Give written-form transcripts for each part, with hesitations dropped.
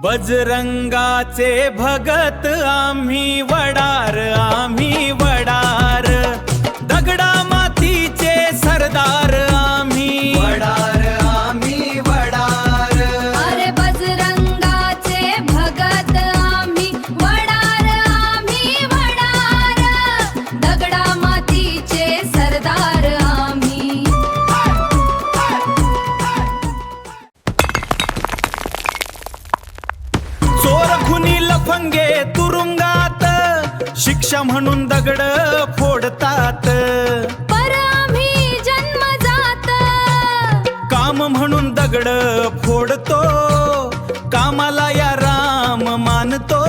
बजरंगाचे भगत आम्ही वडार, आम्ही वडार, दगडा मातीचे सरदार आम्ही वडार, आम्ही वडार। अरे बजरंगाचे भगत आम्ही वडार, आम्ही वडार, दगडा मातीचे सरदार आम्ही। चोर खुनी लफंगे तुरुंगात, शिक्षा म्हणून दगड फोडतात, पर आम्ही जन्मजात काम म्हणून दगड फोडतो, कामाला या राम मानतो,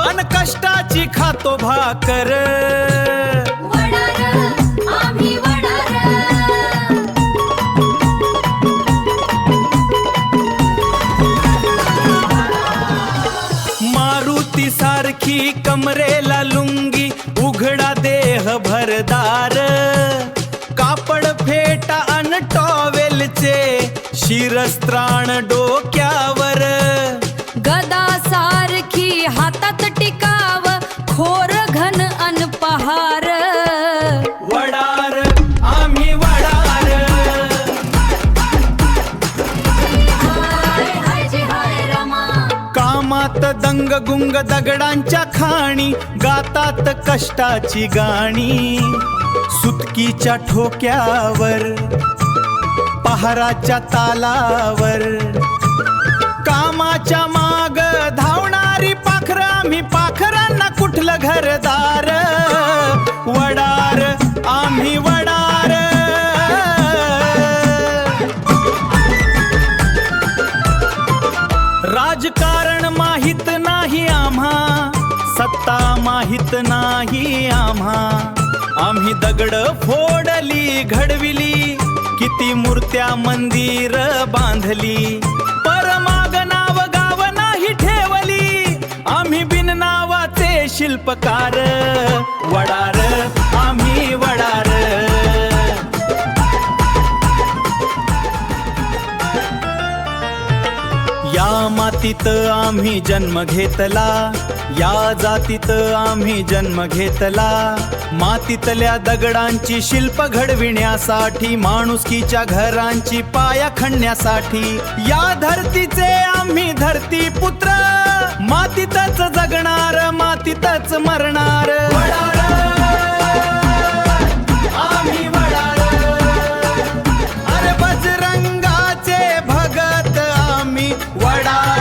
अन कष्टाची खातो भाकर वडार, आम्ही वडार। मारुती सारखी कमरेला लुंगी, उघडा देह भरदार, कापड फेटा अन टॉवेलचे शिरस्त्राण डोक्यावर, गदा सारखी हातात टिकाव, खोर घन अन पहार वडार, आम्ही वडार। हाय जी हाय रमा। कामात दंग गुंग दगडांच्या खाणी, गातात कष्टाची गाणी, सुतकीच्या ठोक्यावर, पहाराच्या तालावर, कामाच्या माग धावणारी पाखरं आम्ही, पाखरांना कुठलं घरदार वडार, आम्ही वडार। राजकारण माहित नाही आम्हा, सत्ता माहित नाही आम्हा, आम्ही दगड फोडली घडविली, किती मूर्त्या मंदिर बांधली, पर माग नाव गाव नाही ठेवली, आम्ही बिन नावाचे शिल्पकार वडार, आम्ही वडार। या मातीत आम्ही जन्म घेतला, या जातीत आम्ही जन्म घेतला, मातीतल्या दगडांची शिल्प घडविण्यासाठी, माणुसकीच्या घरांची पाया खणण्यासाठी, या धरतीचे आम्ही धरती पुत्र, मातीतच जगणार, मातीतच मरणार वडार, आम्ही वडार। अरे बजरंगाचे भगत आम्ही वडार।